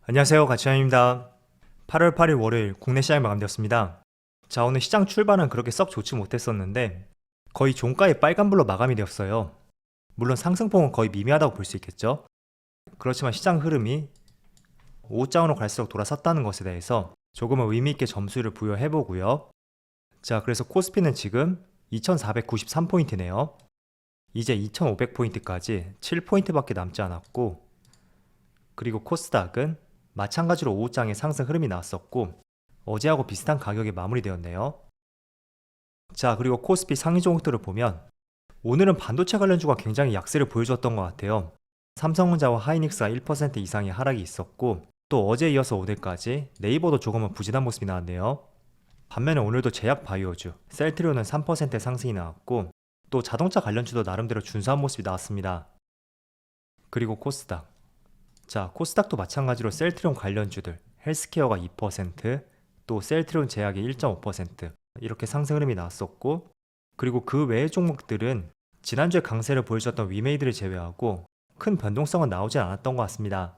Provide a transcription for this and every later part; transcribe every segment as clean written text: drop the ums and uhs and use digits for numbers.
안녕하세요, 가치환입니다. 8월 8일 월요일 국내 시장이 마감되었습니다. 자, 오늘 시장 출발은 그렇게 썩 좋지 못했었는데 거의 종가에 빨간불로 마감이 되었어요. 물론 상승폭은 거의 미미하다고 볼 수 있겠죠. 그렇지만 시장 흐름이 오후장으로 갈수록 돌아섰다는 것에 대해서 조금은 의미있게 점수를 부여해보고요. 자, 그래서 코스피는 지금 2493포인트네요. 이제 2500포인트까지 7포인트밖에 남지 않았고, 그리고 코스닥은 마찬가지로 오후장에 상승 흐름이 나왔었고 어제하고 비슷한 가격에 마무리되었네요. 자, 그리고 코스피 상위 종목들을 보면 오늘은 반도체 관련주가 굉장히 약세를 보여줬던 것 같아요. 삼성전자와 하이닉스가 1% 이상의 하락이 있었고, 또 어제 이어서 오늘까지 네이버도 조금은 부진한 모습이 나왔네요. 반면에 오늘도 제약 바이오주, 셀트리온은 3% 상승이 나왔고, 또 자동차 관련주도 나름대로 준수한 모습이 나왔습니다. 그리고 코스닥, 자, 코스닥도 마찬가지로 셀트리온 관련주들, 헬스케어가 2%, 또 셀트리온 제약이 1.5% 이렇게 상승 흐름이 나왔었고, 그리고 그 외의 종목들은 지난주에 강세를 보여줬던 위메이드를 제외하고 큰 변동성은 나오지 않았던 것 같습니다.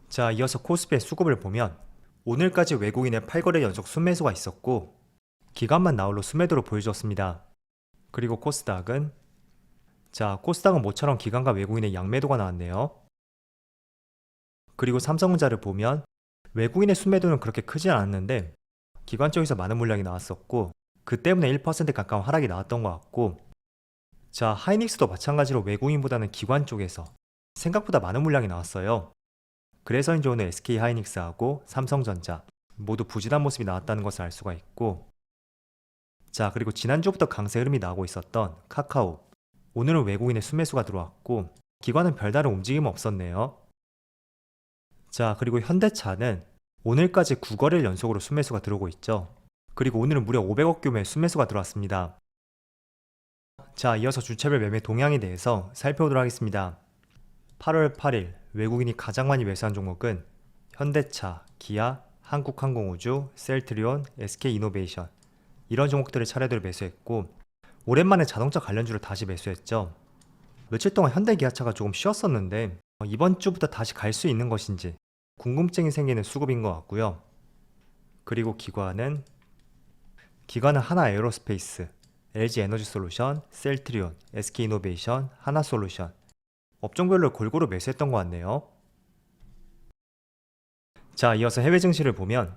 자, 이어서 코스피의 수급을 보면 오늘까지 외국인의 8거래 연속 순매수가 있었고 기간만 나홀로 순매도를 보여주었습니다. 그리고 코스닥은 모처럼 기관과 외국인의 양매도가 나왔네요. 그리고 삼성전자를 보면 외국인의 순매도는 그렇게 크지 않았는데 기관 쪽에서 많은 물량이 나왔었고, 그 때문에 1% 가까운 하락이 나왔던 것 같고, 자, 하이닉스도 마찬가지로 외국인보다는 기관 쪽에서 생각보다 많은 물량이 나왔어요. 그래서인지 오늘 SK 하이닉스하고 삼성전자 모두 부진한 모습이 나왔다는 것을 알 수가 있고, 자, 그리고 지난주부터 강세 흐름이 나오고 있었던 카카오, 오늘은 외국인의 순매수가 들어왔고 기관은 별다른 움직임은 없었네요. 자, 그리고 현대차는 오늘까지 9거래일 연속으로 순매수가 들어오고 있죠. 그리고 오늘은 무려 500억 규모의 순매수가 들어왔습니다. 자, 이어서 주체별 매매 동향에 대해서 살펴보도록 하겠습니다. 8월 8일 외국인이 가장 많이 매수한 종목은 현대차, 기아, 한국항공우주, 셀트리온, SK이노베이션 이런 종목들을 차례대로 매수했고, 오랜만에 자동차 관련주를 다시 매수했죠. 며칠 동안 현대기아차가 조금 쉬었었는데 이번 주부터 다시 갈 수 있는 것인지 궁금증이 생기는 수급인 것 같고요. 그리고 기관은 하나에어로스페이스, LG에너지솔루션, 셀트리온, SK이노베이션, 하나솔루션 업종별로 골고루 매수했던 것 같네요. 자, 이어서 해외 증시를 보면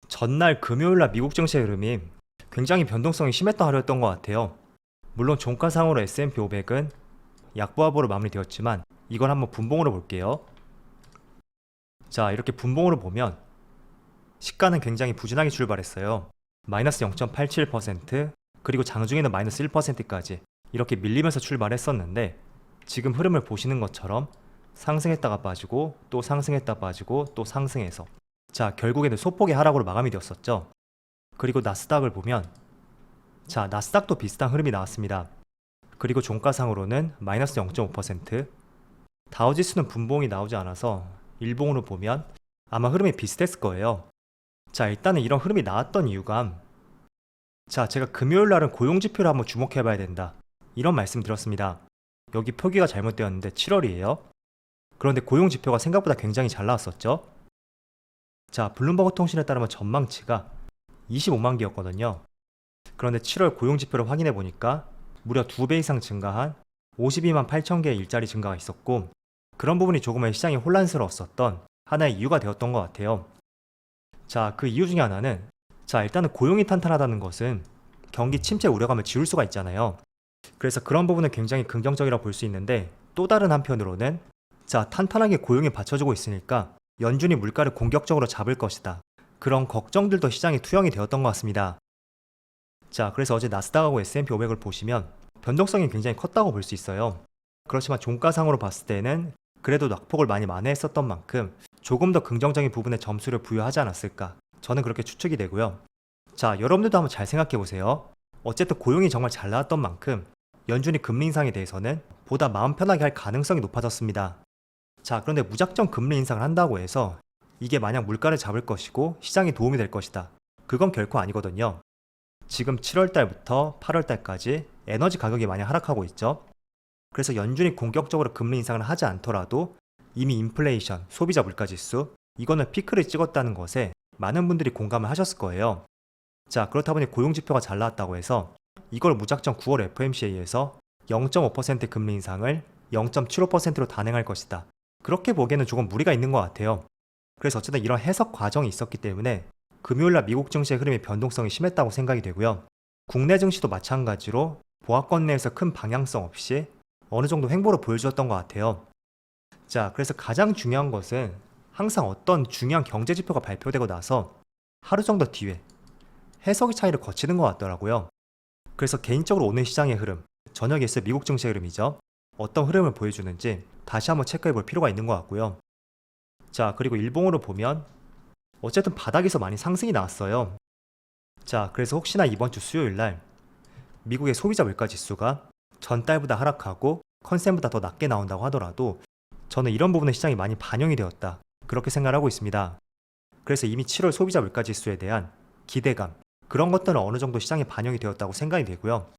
전날 금요일날 미국 증시 흐름이 굉장히 변동성이 심했던 하루였던 것 같아요. 물론 종가상으로 S&P 500은 약보합으로 마무리되었지만 이걸 한번 분봉으로 볼게요. 자, 이렇게 분봉으로 보면 시가는 굉장히 부진하게 출발했어요. 마이너스 0.87%, 그리고 장중에는 마이너스 1%까지 이렇게 밀리면서 출발했었는데, 지금 흐름을 보시는 것처럼 상승했다가 빠지고 또 상승했다 빠지고 또 상승해서, 자, 결국에는 소폭의 하락으로 마감이 되었었죠. 그리고 나스닥을 보면, 자, 나스닥도 비슷한 흐름이 나왔습니다. 그리고 종가상으로는 마이너스 0.5%, 다우지수는 분봉이 나오지 않아서 일봉으로 보면 아마 흐름이 비슷했을 거예요. 자, 일단은 이런 흐름이 나왔던 이유가, 자, 제가 금요일 날은 고용지표를 한번 주목해 봐야 된다 이런 말씀 드렸습니다. 여기 표기가 잘못되었는데 7월이에요. 그런데 고용지표가 생각보다 굉장히 잘 나왔었죠. 자, 블룸버그 통신에 따르면 전망치가 25만 개였거든요. 그런데 7월 고용지표를 확인해 보니까 무려 2배 이상 증가한 52만 8천 개의 일자리 증가가 있었고, 그런 부분이 조금은 시장이 혼란스러웠었던 하나의 이유가 되었던 것 같아요. 자, 그 이유 중에 하나는, 자, 일단은 고용이 탄탄하다는 것은 경기 침체 우려감을 지울 수가 있잖아요. 그래서 그런 부분은 굉장히 긍정적이라고 볼 수 있는데, 또 다른 한편으로는, 자, 탄탄하게 고용이 받쳐주고 있으니까 연준이 물가를 공격적으로 잡을 것이다, 그런 걱정들도 시장에 투영이 되었던 것 같습니다. 자, 그래서 어제 나스닥하고 S&P 500을 보시면 변동성이 굉장히 컸다고 볼 수 있어요. 그렇지만 종가상으로 봤을 때는 그래도 낙폭을 많이 만회했었던 만큼 조금 더 긍정적인 부분에 점수를 부여하지 않았을까, 저는 그렇게 추측이 되고요. 자, 여러분들도 한번 잘 생각해 보세요. 어쨌든 고용이 정말 잘 나왔던 만큼 연준이 금리 인상에 대해서는 보다 마음 편하게 할 가능성이 높아졌습니다. 자, 그런데 무작정 금리 인상을 한다고 해서 이게 마냥 물가를 잡을 것이고 시장에 도움이 될 것이다, 그건 결코 아니거든요. 지금 7월달부터 8월달까지 에너지 가격이 많이 하락하고 있죠. 그래서 연준이 공격적으로 금리 인상을 하지 않더라도 이미 인플레이션, 소비자 물가지수, 이거는 피크를 찍었다는 것에 많은 분들이 공감을 하셨을 거예요. 자, 그렇다 보니 고용지표가 잘 나왔다고 해서 이걸 무작정 9월 FOMC에서 0.5% 금리 인상을 0.75%로 단행할 것이다. 그렇게 보기에는 조금 무리가 있는 것 같아요. 그래서 어쨌든 이런 해석 과정이 있었기 때문에 금요일날 미국 증시의 흐름의 변동성이 심했다고 생각이 되고요. 국내 증시도 마찬가지로 보합권 내에서 큰 방향성 없이 어느 정도 횡보를 보여주었던 것 같아요. 자, 그래서 가장 중요한 것은 항상 어떤 중요한 경제 지표가 발표되고 나서 하루 정도 뒤에 해석의 차이를 거치는 것 같더라고요. 그래서 개인적으로 오늘 시장의 흐름, 저녁에 있을 미국 증시의 흐름이죠. 어떤 흐름을 보여주는지 다시 한번 체크해 볼 필요가 있는 것 같고요. 자, 그리고 일봉으로 보면 어쨌든 바닥에서 많이 상승이 나왔어요. 자, 그래서 혹시나 이번 주 수요일 날 미국의 소비자 물가 지수가 전달보다 하락하고 컨센보다 더 낮게 나온다고 하더라도 저는 이런 부분에 시장이 많이 반영이 되었다. 그렇게 생각을 하고 있습니다. 그래서 이미 7월 소비자 물가 지수에 대한 기대감, 그런 것들은 어느 정도 시장에 반영이 되었다고 생각이 되고요.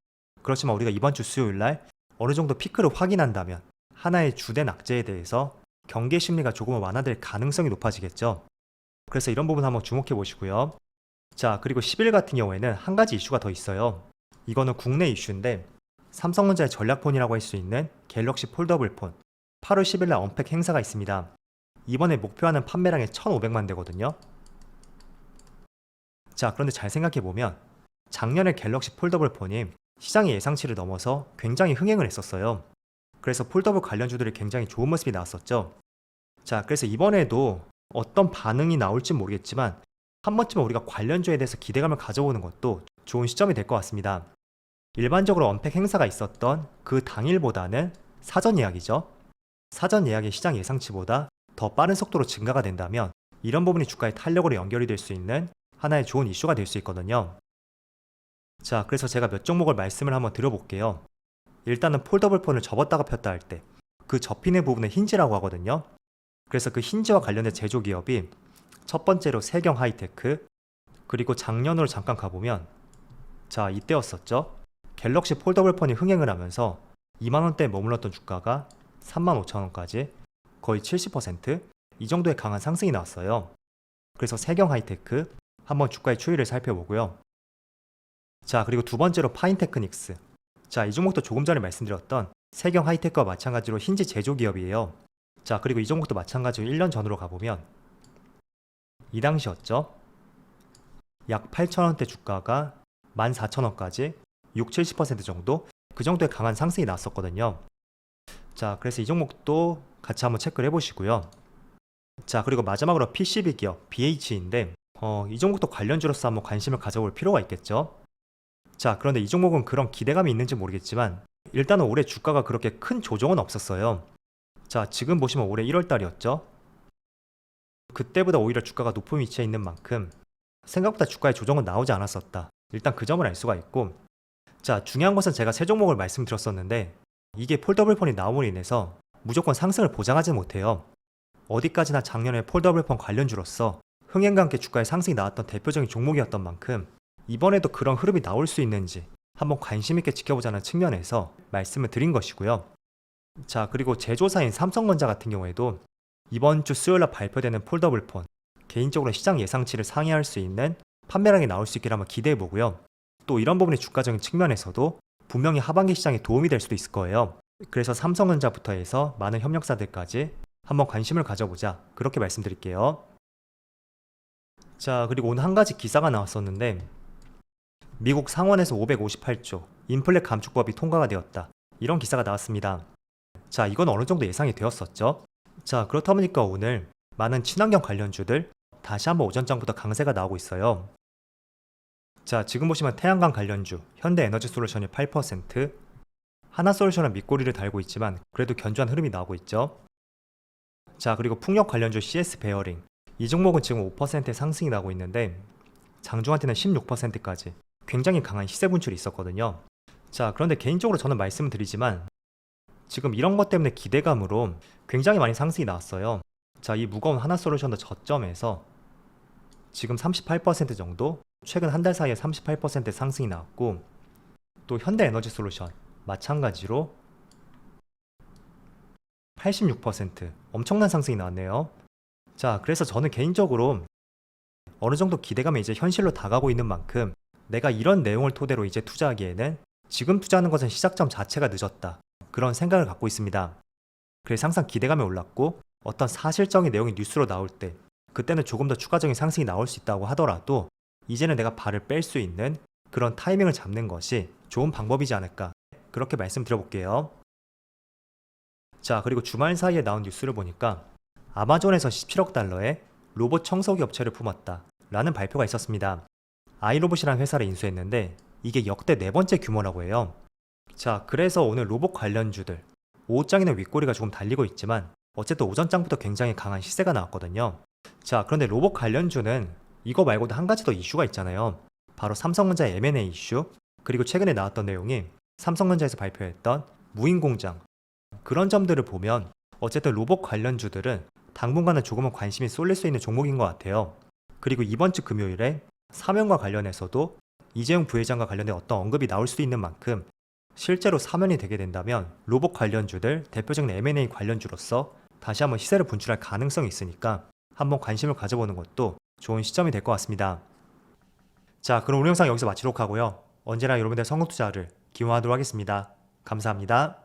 그렇지만 우리가 이번 주 수요일 날 어느 정도 피크를 확인한다면 하나의 주된 악재에 대해서 경계 심리가 조금은 완화될 가능성이 높아지겠죠. 그래서 이런 부분 한번 주목해 보시고요. 자, 그리고 10일 같은 경우에는 한 가지 이슈가 더 있어요. 이거는 국내 이슈인데 삼성전자의 전략폰이라고 할 수 있는 갤럭시 폴더블 폰 8월 10일 날 언팩 행사가 있습니다. 이번에 목표하는 판매량이 1,500만 대거든요. 자, 그런데 잘 생각해보면 작년에 갤럭시 폴더블 폰이 시장의 예상치를 넘어서 굉장히 흥행을 했었어요. 그래서 폴더블 관련주들이 굉장히 좋은 모습이 나왔었죠. 자, 그래서 이번에도 어떤 반응이 나올지 모르겠지만 한 번쯤은 우리가 관련주에 대해서 기대감을 가져보는 것도 좋은 시점이 될 것 같습니다. 일반적으로 언팩 행사가 있었던 그 당일보다는 사전 예약이죠. 사전 예약의 시장 예상치보다 더 빠른 속도로 증가가 된다면 이런 부분이 주가의 탄력으로 연결이 될 수 있는 하나의 좋은 이슈가 될 수 있거든요. 자, 그래서 제가 몇 종목을 말씀을 한번 드려볼게요. 일단은 폴더블 폰을 접었다가 폈다 할 때 그 접히는 부분을 힌지라고 하거든요. 그래서 그 힌지와 관련된 제조기업이 첫 번째로 세경 하이테크, 그리고 작년으로 잠깐 가보면 자, 이때였었죠. 갤럭시 폴더블 폰이 흥행을 하면서 2만원대에 머물렀던 주가가 35,000원까지 거의 70%, 이 정도의 강한 상승이 나왔어요. 그래서 세경 하이테크 한번 주가의 추이를 살펴보고요. 자, 그리고 두 번째로 파인테크닉스. 자, 이 종목도 조금 전에 말씀드렸던 세경 하이테크와 마찬가지로 힌지 제조기업이에요. 자, 그리고 이 종목도 마찬가지로 1년 전으로 가보면 이 당시였죠. 약 8,000원대 주가가 14,000원까지 60-70% 정도, 그 정도의 강한 상승이 나왔었거든요. 자, 그래서 이 종목도 같이 한번 체크를 해보시고요. 자, 그리고 마지막으로 PCB 기업 BH인데 이 종목도 관련주로서 한번 관심을 가져볼 필요가 있겠죠. 자, 그런데 이 종목은 그런 기대감이 있는지 모르겠지만 일단은 올해 주가가 그렇게 큰 조정은 없었어요. 자, 지금 보시면 올해 1월달이었죠. 그때보다 오히려 주가가 높은 위치에 있는 만큼 생각보다 주가의 조정은 나오지 않았었다. 일단 그 점을 알 수가 있고, 자, 중요한 것은 제가 세 종목을 말씀드렸었는데 이게 폴더블폰이 나옴으로 인해서 무조건 상승을 보장하지 못해요. 어디까지나 작년에 폴더블폰 관련주로서 흥행과 함께 주가의 상승이 나왔던 대표적인 종목이었던 만큼 이번에도 그런 흐름이 나올 수 있는지 한번 관심 있게 지켜보자는 측면에서 말씀을 드린 것이고요. 자, 그리고 제조사인 삼성전자 같은 경우에도 이번 주 수요일날 발표되는 폴더블폰 개인적으로 시장 예상치를 상회할 수 있는 판매량이 나올 수 있기를 한번 기대해 보고요. 또 이런 부분이 주가적인 측면에서도 분명히 하반기 시장에 도움이 될 수도 있을 거예요. 그래서 삼성전자부터 해서 많은 협력사들까지 한번 관심을 가져보자, 그렇게 말씀드릴게요. 자, 그리고 오늘 한 가지 기사가 나왔었는데 미국 상원에서 558조 인플레 감축법이 통과가 되었다, 이런 기사가 나왔습니다. 자, 이건 어느 정도 예상이 되었었죠. 자, 그렇다 보니까 오늘 많은 친환경 관련주들 다시 한번 오전장부터 강세가 나오고 있어요. 자, 지금 보시면 태양광 관련주 현대에너지솔루션이 8%, 하나솔루션은 밑꼬리를 달고 있지만 그래도 견조한 흐름이 나오고 있죠. 자, 그리고 풍력 관련주 CS 베어링, 이 종목은 지금 5%의 상승이 나오고 있는데 장중한테는 16%까지 굉장히 강한 시세 분출이 있었거든요. 자, 그런데 개인적으로 저는 말씀을 드리지만 지금 이런 것 때문에 기대감으로 굉장히 많이 상승이 나왔어요. 자, 이 무거운 하나솔루션도 저점에서 지금 38% 정도, 최근 한 달 사이에 38% 상승이 나왔고, 또 현대에너지솔루션 마찬가지로 86%. 엄청난 상승이 나왔네요. 자, 그래서 저는 개인적으로 어느 정도 기대감이 이제 현실로 다가오고 있는 만큼 내가 이런 내용을 토대로 이제 투자하기에는 지금 투자하는 것은 시작점 자체가 늦었다. 그런 생각을 갖고 있습니다. 그래서 항상 기대감이 올랐고 어떤 사실적인 내용이 뉴스로 나올 때 그때는 조금 더 추가적인 상승이 나올 수 있다고 하더라도 이제는 내가 발을 뺄 수 있는 그런 타이밍을 잡는 것이 좋은 방법이지 않을까, 그렇게 말씀드려볼게요. 자, 그리고 주말 사이에 나온 뉴스를 보니까 아마존에서 17억 달러의 로봇 청소기 업체를 품었다 라는 발표가 있었습니다. 아이로봇이라는 회사를 인수했는데 이게 역대 네 번째 규모라고 해요. 자, 그래서 오늘 로봇 관련주들 오후장에는 윗꼬리가 조금 달리고 있지만 어쨌든 오전장부터 굉장히 강한 시세가 나왔거든요. 자, 그런데 로봇 관련주는 이거 말고도 한 가지 더 이슈가 있잖아요. 바로 삼성전자의 M&A 이슈, 그리고 최근에 나왔던 내용이 삼성전자에서 발표했던 무인공장, 그런 점들을 보면 어쨌든 로봇 관련주들은 당분간은 조금은 관심이 쏠릴 수 있는 종목인 것 같아요. 그리고 이번 주 금요일에 사면과 관련해서도 이재용 부회장과 관련된 어떤 언급이 나올 수도 있는 만큼 실제로 사면이 되게 된다면 로봇 관련주들, 대표적인 M&A 관련주로서 다시 한번 시세를 분출할 가능성이 있으니까 한번 관심을 가져보는 것도 좋은 시점이 될 것 같습니다. 자, 그럼 오늘 영상 여기서 마치도록 하고요. 언제나 여러분들의 성공 투자를 기원하도록 하겠습니다. 감사합니다.